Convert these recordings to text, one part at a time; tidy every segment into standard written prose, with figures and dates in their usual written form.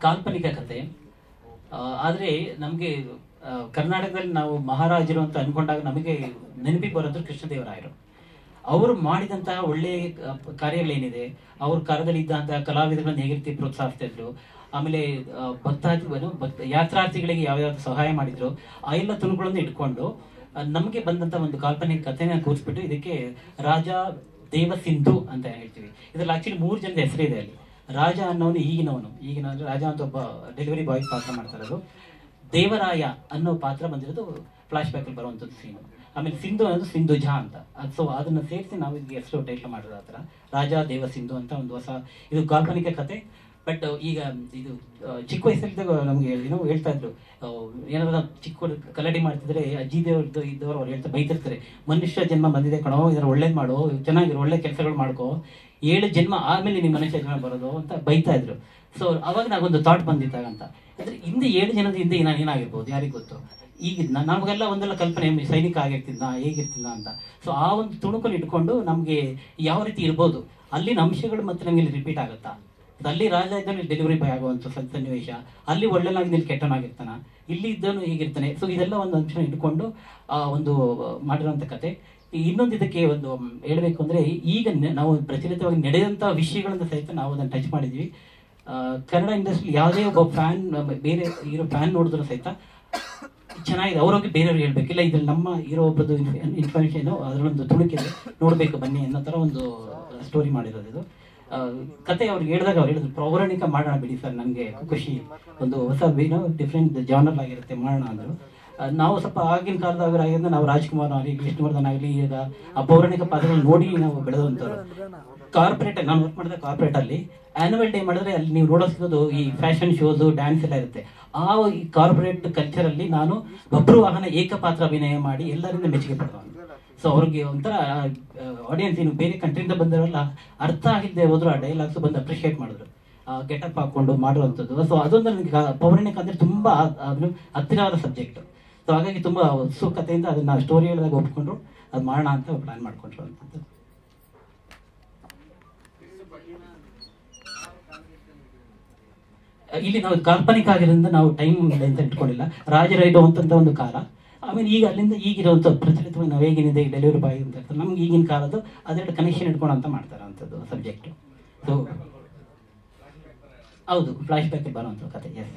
ಕಾಲ್ಪನಿಕ ಕಥೆ. ಆದರೆ ನಮಗೆ ಕರ್ನಾಟಕದಲ್ಲಿ ನಾವು ಮಹಾರಾಜರು ಅಂತ ಅನ್ಕೊಂಡಾಗ ನಮಗೆ ನೆನಪಿಗೆ ಬರೋದು ಕೃಷ್ಣದೇವರಾಯರು. ಅವರು ಮಾಡಿದಂತಹ ಒಳ್ಳೆಯ ಕಾರ್ಯಗಳೇನಿದೆ, ಅವ್ರ ಕಾಲದಲ್ಲಿ ಇದ್ದಂತಹ ಕಲಾವಿದಗಳನ್ನ ಹೇಗೆ ರೀತಿ ಪ್ರೋತ್ಸಾಹಿಸ್ತಾ ಇದ್ರು, ಆಮೇಲೆ ಯಾತ್ರಾರ್ಥಿಗಳಿಗೆ ಯಾವ್ಯಾವ್ದು ಸಹಾಯ ಮಾಡಿದ್ರು, ಆ ಎಲ್ಲ ತುಣುಗಳನ್ನು ಇಟ್ಕೊಂಡು ನಮಗೆ ಬಂದಂತ ಒಂದು ಕಾಲ್ಪನಿಕ ಕಥೆನ ಕೂರಿಸ್ಬಿಟ್ಟು ಇದಕ್ಕೆ ರಾಜ ದೇವಸಿಂಧು ಅಂತ ಹೇಳ್ತೀವಿ. ಇದ್ರಲ್ಲಿ ಆಕ್ಚುಲಿ 3 ಜನದ ಹೆಸರಿದೆ ಅಲ್ಲಿ. ರಾಜ ಅನ್ನೋನು ಈಗಿನ ರಾಜ ಅಂತ ಒಬ್ಬ ಡೆಲಿವರಿ ಬಾಯ್ ಪಾತ್ರ ಮಾಡ್ತಾ ಇರೋದು. ದೇವರಾಯ ಅನ್ನೋ ಪಾತ್ರ ಬಂದಿರೋದು ಫ್ಲಾಶ್ ಬ್ಯಾಕ್ ಅಲ್ಲಿ ಬರುವಂತದ್ದು ಸೀನು. ಆಮೇಲೆ ಸಿಂಧು ಅನ್ನೋದು ಸಿಂಧುಜಾ ಅಂತ. ಸೊ ಅದನ್ನ ಸೇರಿಸಿ ನಾವು ಇದಕ್ಕೆ ಹೆಸರು ಟೈಟ್ಲ್ ಮಾಡಿರೋ ಆ ಥರ ರಾಜ ದೇವ ಸಿಂಧು ಅಂತ ಒಂದು ಹೊಸ ಇದು ಕಾಲ್ಪನಿಕ ಕತೆ. ಬಟ್ ಈಗ ಇದು ಚಿಕ್ಕ ವಯಸ್ಸಲ್ಲಿದ್ದಾಗ ನಮ್ಗೆ ಏನೋ ಹೇಳ್ತಾ ಇದ್ರು, ಏನಾದ್ರು ಚಿಕ್ಕ ಕಲಡಿ ಮಾಡ್ತಿದ್ರೆ ಅಜ್ಜಿ ದೇವ್ರದ್ದು ಇದ್ದವ್ರು ಅವ್ರು ಬೈತಿರ್ತಾರೆ, ಮನುಷ್ಯ ಜನ್ಮ ಬಂದಿದೆ ಕಣೋ, ಇದ್ರ ಒಳ್ಳೇದ್ ಮಾಡೋ, ಚೆನ್ನಾಗಿರೋ ಒಳ್ಳೆ ಕೆಲಸಗಳು ಮಾಡ್ಕೋ, 7 ಜನ್ಮ ಆದ್ಮೇಲೆ ನೀವು ಮನುಷ್ಯ ಜನ್ಮ ಬರೋದು ಅಂತ ಬೈತಾ ಇದ್ರು. ಸೊ ಅವಾಗ ನಾಗೊಂದು ಥಾಟ್ ಬಂದಿತ್ತಾಗಂತ, ಅಂದ್ರೆ ಹಿಂದೆ 7 ಜನದ ಹಿಂದೆ ನಾನು ಏನಾಗಿರ್ಬೋದು ಯಾರಿಗ್ ಗೊತ್ತು. ಈಗ ನಮಗೆಲ್ಲ ಒಂದೆಲ್ಲ ಕಲ್ಪನೆ ಸೈನಿಕ ಆಗಿರ್ತಿದ್ನ ಹೇಗಿರ್ತಿದ್ನ ಅಂತ. ಸೊ ಆ ಒಂದು ತುಣುಕಲ್ಲಿ ಇಟ್ಕೊಂಡು ನಮ್ಗೆ ಯಾವ ರೀತಿ ಇರ್ಬೋದು, ಅಲ್ಲಿನ ಅಂಶಗಳು ಮತ್ತೆ ನಮಗೆ ರಿಪೀಟ್ ಆಗುತ್ತಾ, ಅಲ್ಲಿ ರಾಜ ಇದ್ದಾನೆ ಡೆಲಿವರಿ ಬಾಯ್ ಆಗುವಂತ ಸನ್ನಿವೇಶ, ಅಲ್ಲಿ ಒಳ್ಳೆನಾಗಿ ಇಲ್ಲಿ ಕೆಟ್ಟನಾಗಿರ್ತಾನ, ಇಲ್ಲಿ ಇದ್ದವನು ಹೀಗಿರ್ತಾನೆ. ಸೊ ಇದೆಲ್ಲ ಒಂದು ಅಂಶ ಇಟ್ಕೊಂಡು ಒಂದು ಮಾಡಿರುವಂತ ಕತೆ. ಇನ್ನೊಂದು ಇದಕ್ಕೆ ಒಂದು ಹೇಳ್ಬೇಕು ಅಂದ್ರೆ, ಈಗ ನಾವು ಪ್ರಚಲಿತವಾಗಿ ನಡೆಯುವಂತಹ ವಿಷಯಗಳನ್ನ ಸಹಿತ ನಾವು ಅದನ್ನ ಟಚ್ ಮಾಡಿದ್ವಿ. ಕನ್ನಡ ಇಂಡಸ್ಟ್ರಿ ಯಾವುದೇ ಒಬ್ಬ ಫ್ಯಾನ್ ಬೇರೆ ಹೀರೋ ಫ್ಯಾನ್ ನೋಡಿದ್ರು ಸಹಿತ ಚೆನ್ನಾಗಿದೆ, ಅವ್ರಿಗೆ ಬೇರೆಯವ್ರಿಗೆ ಹೇಳ್ಬೇಕಿಲ್ಲ, ಇದ್ರಲ್ಲಿ ನಮ್ಮ ಹೀರೋ ಒಬ್ಬರದ್ದು ಇನ್ಫಾರ್ಮೇಶನ್ ಅದರಲ್ಲೊಂದು ತುಣುಕಿದೆ, ನೋಡ್ಬೇಕು ಬನ್ನಿ ಅನ್ನೋ ತರ ಒಂದು ಸ್ಟೋರಿ ಮಾಡಿರೋದು ಇದು ಕತೆ. ಅವ್ರಿಗೆ ಹೇಳಿದಾಗ ಅವ್ರು ಹೇಳಿದ್ರು ಪೌರಾಣಿಕ ಮಾಡೋಣ ಬಿಡಿ ಸರ್, ನನಗೆ ಖುಷಿ, ಒಂದು ಹೊಸ ಏನೋ ಡಿಫ್ರೆಂಟ್ ಜಾನರ್ ಆಗಿರುತ್ತೆ ಮಾಡೋಣ ಅಂದರು. ನಾವು ಸ್ವಲ್ಪ ಆಗಿನ ಕಾಲದಾಗಿರೋದ್ರಿಂದ ನಾವು ರಾಜ್ಕುಮಾರ್ ಆಗಲಿ ವಿಷ್ಣುವರ್ಧನ್ ಆಗಲಿ ಈಗ ಆ ಪೌರಾಣಿಕ ಪಾತ್ರಗಳನ್ನ ನೋಡಿ ನಾವು ಬೆಳೆದಂಥವ್ರು. ಕಾರ್ಪೊರೇಟ್ ನಾನು ವರ್ಕ್ ಮಾಡಿದ ಕಾರ್ಪೊರೇಟ್ ಅಲ್ಲಿ ಆನ್ಯುವಲ್ ಡೇ ಮಾಡಿದ್ರೆ ಅಲ್ಲಿ ನೀವು ನೋಡೋ ಸಿಗೋದು ಈ ಫ್ಯಾಷನ್ ಶೋಸು ಡ್ಯಾನ್ಸ್ ಎಲ್ಲ ಇರುತ್ತೆ. ಆ ಈ ಕಾರ್ಪೊರೇಟ್ ಕಲ್ಚರ್ ಅಲ್ಲಿ ನಾನು ಒಬ್ರು ವಾಹನ ಏಕಪಾತ್ರ ಅಭಿನಯ ಮಾಡಿ ಎಲ್ಲರಿಂದ ಮೆಚ್ಚುಗೆ ಪಡೆದವನು. ಸೊ ಅವ್ರಿಗೆ ಒಂಥರ ಆಡಿಯನ್ಸ್ ಏನು ಬೇರೆ ಕಂಟ್ರಿಯಿಂದ ಬಂದಿರೋಲ್ಲ, ಅರ್ಥ ಆಗಿದ್ದೆ ಹೋದ್ರು ಆ ಡೈಲಾಗ್ಸ್ ಬಂದು ಅಪ್ರಿಷಿಯೇಟ್ ಮಾಡಿದ್ರು, ಗೆಟಪ್ ಹಾಕೊಂಡು ಮಾಡುವಂಥದ್ದು. ಸೊ ಅದೊಂದು ನನಗೆ ಪೌರಾಣಿಕ ಅಂದ್ರೆ ತುಂಬಾ ಹತ್ತಿರವಾದ ಸಬ್ಜೆಕ್ಟ್. ಸೊ ಹಾಗಾಗಿ ತುಂಬಾ ಉತ್ಸುಕತೆಯಿಂದ ಅದನ್ನ ಸ್ಟೋರಿ ಹೇಳಿದಾಗ ಒಪ್ಕೊಂಡ್ರು, ಅದು ಮಾಡೋಣ ಅಂತ ಪ್ಲಾನ್ ಮಾಡ್ಕೊಂಡ್ರು ಅಂತದ್ದು. ಇಲ್ಲಿ ನಾವು ಕಾಲ್ಪನಿಕ ಆಗಿರೋದ್ರಿಂದ ನಾವು ಟೈಮ್ ಅಂತ ಇಟ್ಕೊಂಡಿಲ್ಲ. ರಾಜರೈಡು ಅಂತಂತ ಒಂದು ಕಾಲ, ಆಮೇಲೆ ಈಗ ಅಲ್ಲಿಂದ ಈಗಿರುವಂಥ ಪ್ರಚಲಿತವಾಗಿ ನಾವು ಹೇಗೇನಿದೆ ಡೆಲಿವರಿ ಬಾಯ್ ಅಂತ ಇರ್ತಾರೆ, ನಮ್ಗೆ ಈಗಿನ ಕಾಲದ್ದು ಅದೆರಡು ಕನೆಕ್ಷನ್ ಇಟ್ಕೊಂಡು ಅಂತ ಮಾಡ್ತಾರೆ ಅಂಥದ್ದು ಸಬ್ಜೆಕ್ಟ್. ಸೊ ಹೌದು, ಫ್ಲಾಶ್ ಬ್ಯಾಕ್ ಬರುವಂಥ ಕತೆ. ಎಸ್,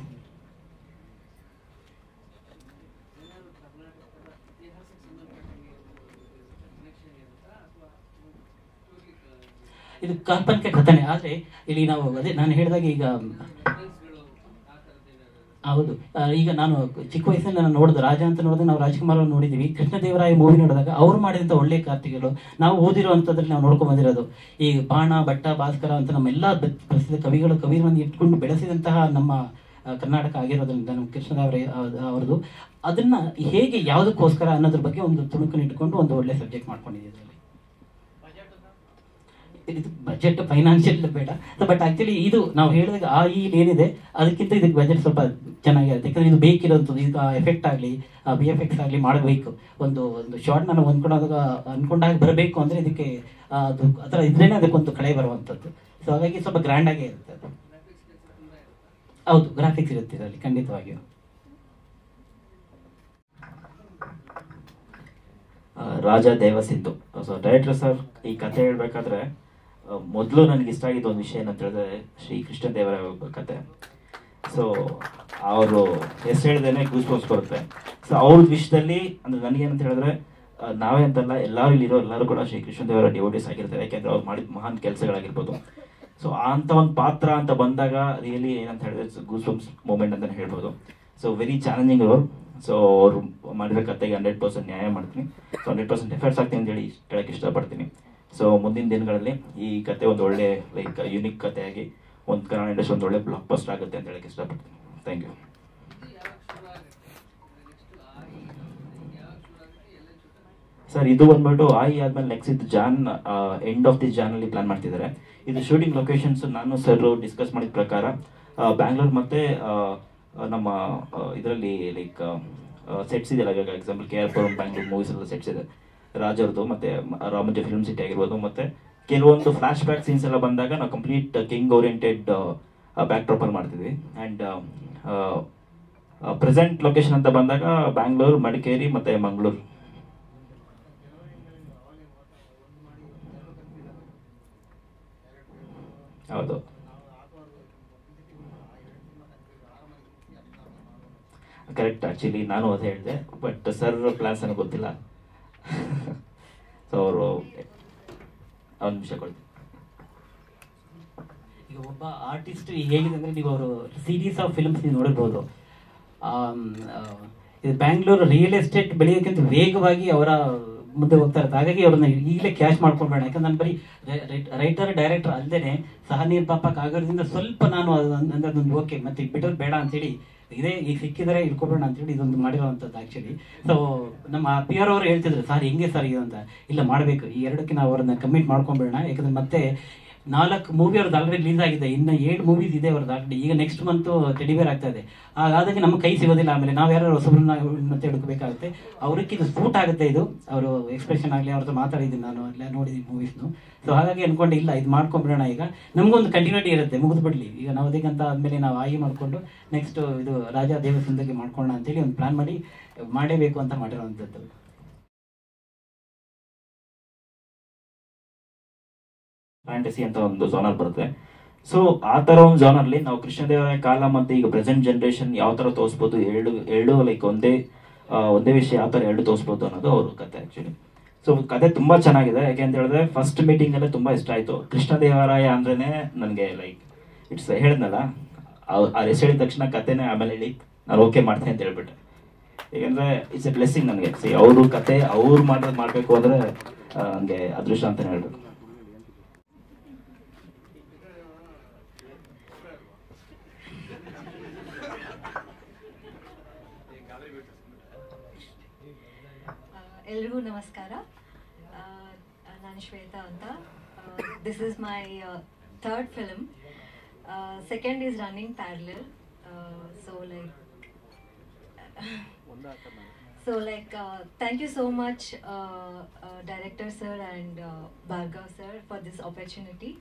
ಇದು ಕಾಲ್ಪನಿಕ ಕಥನೆ. ಆದ್ರೆ ಇಲ್ಲಿ ನಾವು ಅದೇ ನಾನು ಹೇಳಿದಾಗ ಈಗ ಹೌದು, ಈಗ ನಾನು ಚಿಕ್ಕ ವಯಸ್ಸಲ್ಲಿ ನಾನು ನೋಡಿದೆ ರಾಜ ಅಂತ ನೋಡಿದ್ರೆ ನಾವು ರಾಜ್ಕುಮಾರ್ ಅವ್ರು ನೋಡಿದೀವಿ. ಕೃಷ್ಣದೇವರಾಯ ಮೂವಿ ನೋಡಿದಾಗ ಅವ್ರು ಮಾಡಿದಂಥ ಒಳ್ಳೆ ಕಾರ್ತಿಗಳು ನಾವು ಓದಿರುವಂಥದ್ರಲ್ಲಿ ನಾವು ನೋಡ್ಕೊಂಡ್ ಬಂದಿರೋದು. ಈ ಬಾಣ ಭಟ್ಟ ಭಾಸ್ಕರ ಅಂತ ನಮ್ಮೆಲ್ಲ ಪ್ರಸಿದ್ಧ ಕವಿಗಳನ್ನು ಇಟ್ಕೊಂಡು ಬೆಳೆಸಿದಂತಹ ನಮ್ಮ ಕರ್ನಾಟಕ ಆಗಿರೋದ್ರಿಂದ ನಮ್ಮ ಕೃಷ್ಣದೇವರಾಯ ಅವ್ರದ್ದು ಅದನ್ನ ಹೇಗೆ ಯಾವುದಕ್ಕೋಸ್ಕರ ಅನ್ನೋದ್ರ ಬಗ್ಗೆ ಒಂದು ತುಣುಕನ್ನು ಇಟ್ಕೊಂಡು ಒಂದು ಒಳ್ಳೆ ಸಬ್ಜೆಕ್ಟ್ ಮಾಡ್ಕೊಂಡಿದ್ದೀವಿ. ಇದು ಬಜೆಟ್ ಫೈನಾನ್ಷಿಯಲ್ ಬೇಡ, ಬಟ್ ಆಕ್ಚುಲಿ ಇದು ನಾವು ಹೇಳಿದಾಗ ಏನಿದೆ ಅದಕ್ಕಿಂತ ಇದಕ್ಕೆ ಬಜೆಟ್ ಸ್ವಲ್ಪ ಚೆನ್ನಾಗಿರುತ್ತೆ. ಯಾಕಂದ್ರೆ ಇದು ಬೇಕಿರೋಂಥದ್ದು, ಈಗ ಎಫೆಕ್ಟ್ ಆಗಲಿ VFX ಆಗಲಿ ಮಾಡಬೇಕು. ಒಂದು ಶಾರ್ಟ್ ನಾನು ಅನ್ಕೊಂಡಾಗ ಬರಬೇಕು ಅಂದ್ರೆ ಇದಕ್ಕೆ ಅದು ಆ ಥರ ಇದ್ರೇನೆ ಅದಕ್ಕೊಂದು ಕಳೆ ಬರುವಂಥದ್ದು. ಸೊ ಹಾಗಾಗಿ ಸ್ವಲ್ಪ ಗ್ರ್ಯಾಂಡ್ ಆಗೇ ಇರುತ್ತೆ ಅದು. ಹೌದು, ಗ್ರಾಫಿಕ್ಸ್ ಇರುತ್ತೆ ಇದರಲ್ಲಿ ಖಂಡಿತವಾಗಿಯೂ. ರಾಜ ದೇವಸಿಂಧು. ಸೊ ಡೈರೆಕ್ಟರ್ ಸರ್ ಈ ಕತೆ ಹೇಳ್ಬೇಕಾದ್ರೆ ಮೊದಲು ನನಗೆ ಇಷ್ಟ ಆಗಿದ್ದ ಒಂದು ವಿಷಯ ಏನಂತ ಹೇಳಿದ್ರೆ ಶ್ರೀ ಕೃಷ್ಣದೇವರಾಯ ಕತೆ. ಸೊ ಅವರು ಹೆಸರು ಹೇಳಿದೇನೆ ಗೂಸ್ಬಂಪ್ಸ್ ಬರುತ್ತೆ. ಸೊ ಅವ್ರ ವಿಷಯದಲ್ಲಿ ಅಂದ್ರೆ ನನಗೇನಂತ ಹೇಳಿದ್ರೆ ನಾವೇ ಅಂತಲ್ಲ, ಎಲ್ಲರೂ ಇಲ್ಲಿರೋ ಎಲ್ಲರೂ ಕೂಡ ಶ್ರೀ ಕೃಷ್ಣದೇವರ ಡಿವೋಟೀಸ್ ಆಗಿರ್ತಾರೆ. ಯಾಕೆಂದ್ರೆ ಅವ್ರು ಮಾಡಿದ ಮಹಾನ್ ಕೆಲಸಗಳಾಗಿರ್ಬೋದು. ಸೊ ಅಂತ ಒಂದು ಪಾತ್ರ ಅಂತ ಬಂದಾಗ ರಿಯಲಿ ಏನಂತ ಹೇಳಿದ್ರೆ ಗೂಸ್ಬಂಪ್ಸ್ ಮೂಮೆಂಟ್ ಅಂತ ಹೇಳ್ಬೋದು. So very challenging role. So ಅವರು ಮಾಡಿರೋ ಕತೆಗೆ 100% ನ್ಯಾಯ ಮಾಡ್ತೀನಿ. ಸೊ 100% ಎಫರ್ಟ್ಸ್ ಆಗ್ತೀನಿ ಅಂತ ಹೇಳಿ ಹೇಳಕ್ಕೆ ಇಷ್ಟಪಡ್ತೀನಿ. ಸೊ ಮುಂದಿನ ದಿನಗಳಲ್ಲಿ ಈ ಕತೆ ಒಂದು ಒಳ್ಳೆ ಲೈಕ್ ಯುನಿಕ್ ಕಥೆಯಾಗಿ ಒಂದು ಕನ್ನಡ ಇಂಡಸ್ಟ್ರಿ ಒಂದು ಒಳ್ಳೆ ಬ್ಲಾಕ್ ಬಸ್ಟರ್ ಆಗುತ್ತೆ ಅಂತ ಹೇಳಕ್ಕೆ ಇಷ್ಟಪಡ್ತೀನಿ. Thank you. ಸರ್ ಇದು ಬಂದ್ಬಿಟ್ಟು ಆದ್ಮೇಲೆ ನೆಕ್ಸ್ಟ್ ಇದು ಎಂಡ್ ಆಫ್ ದಿಸ್ ಜಾನಲ್ಲಿ ಪ್ಲಾನ್ ಮಾಡ್ತಿದ್ದಾರೆ. ಇದು ಶೂಟಿಂಗ್ ಲೊಕೇಶನ್ಸ್ ನಾನು ಸರ್ ಡಿಸ್ಕಸ್ ಮಾಡಿದ ಪ್ರಕಾರ ಬ್ಯಾಂಗ್ಳೂರ್ ಮತ್ತೆ ನಮ್ಮ ಇದರಲ್ಲಿ ಲೈಕ್ ಸೆಟ್ಸ್ ಇದೆಯಲ್ಲ, ಇವಾಗ example KR Puram Bangalore movies ಎಲ್ಲ ಸೆಟ್ಸ್ ಇದೆ ರಾಜವ್ರದ್ದು, ಮತ್ತೆ ರಾಮೋಜಿ ಫಿಲ್ಮ್ ಸಿಟಿ ಆಗಿರ್ಬೋದು. ಮತ್ತೆ ಕೆಲವೊಂದು ಫ್ಲಾಶ್ ಬ್ಯಾಕ್ ಸೀನ್ಸ್ ಎಲ್ಲ ಬಂದಾಗ ನಾವು ಕಂಪ್ಲೀಟ್ ಕಿಂಗ್ ಓರಿಯೆಂಟೆಡ್ ಬ್ಯಾಕ್ ಡ್ರಾಪಲ್ಲಿ ಮಾಡ್ತಿದ್ವಿ. ಆ್ಯಂಡ್ ಪ್ರೆಸೆಂಟ್ ಲೊಕೇಶನ್ ಅಂತ ಬಂದಾಗ ಬ್ಯಾಂಗ್ಳೂರು, ಮಡಿಕೇರಿ ಮತ್ತು ಮಂಗಳೂರು. ಹೌದು. ಕರೆಕ್ಟ್, ಆ್ಯಕ್ಚುಲಿ ನಾನು ಅದೇ ಹೇಳಿದೆ, ಬಟ್ ಸರ್ ಪ್ಲಾನ್ಸ್ ನನಗೆ ಗೊತ್ತಿಲ್ಲ. ಸೊ ಅವರು ಒಂದು ನಿಮಿಷ ಕೊಡ್ತೀನಿ. ಈಗ ಒಬ್ಬ ಆರ್ಟಿಸ್ಟ್ ಹೇಗಿದೆ ಅಂದರೆ, ನೀವು ಅವರು ಸೀರೀಸ್ ಆಫ್ ಫಿಲ್ಮ್ಸ್ ನೀವು ನೋಡಿರ್ಬೋದು. ಇದು ಬ್ಯಾಂಗ್ಳೂರು ರಿಯಲ್ ಎಸ್ಟೇಟ್ ಬೆಳೆಯೋಕ್ಕಿಂತ ವೇಗವಾಗಿ ಅವರ ಮುಂದೆ ಹೋಗ್ತಾ ಇರುತ್ತೆ. ಹಾಗಾಗಿ ಅವ್ರನ್ನ ಈಗಲೇ ಕ್ಯಾಶ್ ಮಾಡ್ಕೊಳ್ಬೇಡ. ಯಾಕಂದ್ರೆ ನಾನು ಬರೀ ರೈಟರ್ ಡೈರೆಕ್ಟರ್ ಅಲ್ಲದೆ ಸಹ ನಿರ್ಮಾಪಕ ಆಗೋದ್ರಿಂದ ಸ್ವಲ್ಪ ನಾನು ಅಂದ್ರೆ ಅದೊಂದು ಓಕೆ ಮತ್ತೆ ಬಿಟ್ಟರೆ ಬೇಡ ಅಂತೇಳಿ ಇದೇ ಈಗ ಸಿಕ್ಕಿದರೆ ಇಟ್ಕೊಬೇಡ ಅಂತೇಳಿ ಇದೊಂದು ಮಾಡಿರೋವಂಥದ್ದು ಆ್ಯಕ್ಚುಲಿ. ಸೊ ನಮ್ಮ ಪಿ ಆರ್ ಅವರು ಹೇಳ್ತಿದ್ರು, ಸರ್ ಹೆಂಗೆ ಸರ್ ಇದು ಅಂತ. ಇಲ್ಲ ಮಾಡಬೇಕು, ಈ ಎರಡಕ್ಕೆ ನಾವು ಅವ್ರನ್ನ ಕಮಿಟ್ ಮಾಡ್ಕೊಂಬೇಡ. ಯಾಕಂದ್ರೆ ಮತ್ತೆ 4 ಮೂವಿ ಅವ್ರದ್ದು ಆಲ್ರೆಡಿ ರಿಲೀಸ್ ಆಗಿದೆ, ಇನ್ನು 7 ಮೂವೀಸ್ ಇದೆ ಅವ್ರದ್ದು ಆಲ್ರೆಡಿ. ಈಗ ನೆಕ್ಸ್ಟ್ ಮಂತ್ ಟೆಡಿಬೇರ್ ಆಗ್ತಾ ಇದೆ. ಹಾಗಾಗಿ ನಮ್ಮ ಕೈ ಸಿಗೋದಿಲ್ಲ. ಆಮೇಲೆ ನಾವು ಯಾರು ಹೊಸಬ್ರನ್ನ ಮತ್ತೆ ಹುಡುಕಬೇಕಾಗುತ್ತೆ. ಅವ್ರಿಗೆ ಇದು ಸೂಟ್ ಆಗುತ್ತೆ. ಇದು ಅವರು ಎಕ್ಸ್ಪ್ರೆಷನ್ ಆಗಲಿ, ಅವ್ರದ್ದು ಮಾತಾಡಿದ್ದೀನಿ, ನಾನು ಎಲ್ಲ ನೋಡಿದ್ದೀನಿ ಮೂವೀಸ್ನು. ಸೊ ಹಾಗಾಗಿ ಅನ್ಕೊಂಡು ಇಲ್ಲ ಇದು ಮಾಡ್ಕೊಂಡ್ಬಿಡೋಣ. ಈಗ ನಮಗೊಂದು ಕಂಟಿನ್ಯೂಟಿ ಇರುತ್ತೆ, ಮುಗಿದು ಬಿಡಲಿ ಈಗ ನಾವು ಅದಕ್ಕಂತ ಆದಮೇಲೆ ನಾವು ಆಗಿ ಮಾಡಿಕೊಂಡು ನೆಕ್ಸ್ಟ್ ಇದು ರಾಜ ದೇವಸಿಂದಗಿ ಮಾಡ್ಕೊಳ್ಳೋಣ ಅಂತೇಳಿ ಒಂದು ಪ್ಲಾನ್ ಮಾಡಿ ಮಾಡೇಬೇಕು ಅಂತ ಮಾಡಿರೋವಂಥದ್ದು. ಫ್ಯಾಂಟಸಿ ಅಂತ ಒಂದು ಜಾನರ್ ಬರುತ್ತೆ. ಸೊ ಆ ಥರ ಒಂದು ಜಾನರ್ಲಿ ನಾವು ಕೃಷ್ಣದೇವರಾಯ ಕಾಲ ಮತ್ತು ಈಗ ಪ್ರೆಸೆಂಟ್ ಜನ್ರೇಷನ್ ಯಾವ ಥರ ತೋರಿಸ್ಬೋದು, ಎರಡು ಲೈಕ್ ಒಂದೇ ವಿಷಯ ಯಾವ ಥರ ಎರಡು ತೋರಿಸ್ಬೋದು ಅನ್ನೋದು ಅವ್ರ ಕತೆ ಆ್ಯಕ್ಚುಲಿ. ಸೊ ಕತೆ ತುಂಬ ಚೆನ್ನಾಗಿದೆ. ಯಾಕೆ ಅಂತ ಹೇಳಿದ್ರೆ ಫಸ್ಟ್ ಮೀಟಿಂಗಲ್ಲೇ ತುಂಬ ಇಷ್ಟ ಆಯಿತು. ಕೃಷ್ಣದೇವರಾಯ ಅಂದ್ರೇ ನನಗೆ ಲೈಕ್ ಇಟ್ಸ್ ಹೇಳಿದ್ನಲ್ಲ, ಆ ಹೆಸರು ಹೇಳಿದ ತಕ್ಷಣ ಕತೆನೇ ಆಮೇಲೆ ಹೇಳಿ ನಾನು ಓಕೆ ಮಾಡ್ತೇನೆ ಅಂತ ಹೇಳ್ಬಿಟ್ಟೆ. ಏಕೆಂದರೆ ಇಟ್ಸ್ ಎ ಬ್ಲೆಸ್ಸಿಂಗ್ ನನಗೆ. ಸಿ ಅವರು ಕತೆ ಅವ್ರು ಮಾಡಬೇಕು ಅಂದರೆ ನನಗೆ ಅದೃಷ್ಟ ಅಂತಲೇ ಹೇಳ್ಬೇಕು. ಎಲ್ರಿಗೂ ನಮಸ್ಕಾರ. ನಾನು ಶ್ವೇತಾ ಅಂತ. This is my third film. Second is running parallel. So like thank you so much director sir and Bhargav sir for this opportunity.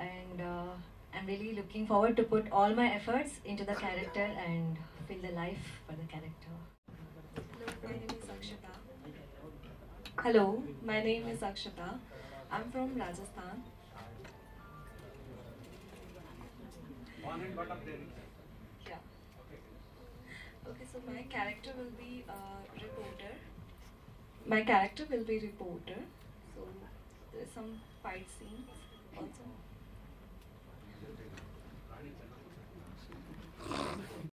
And I'm really looking forward to put all my efforts into the character and feel the life for the character. Hello, my name is Akshata. I'm from Rajasthan. Yeah. Okay, so my character will be a reporter. So there's some fight scenes also.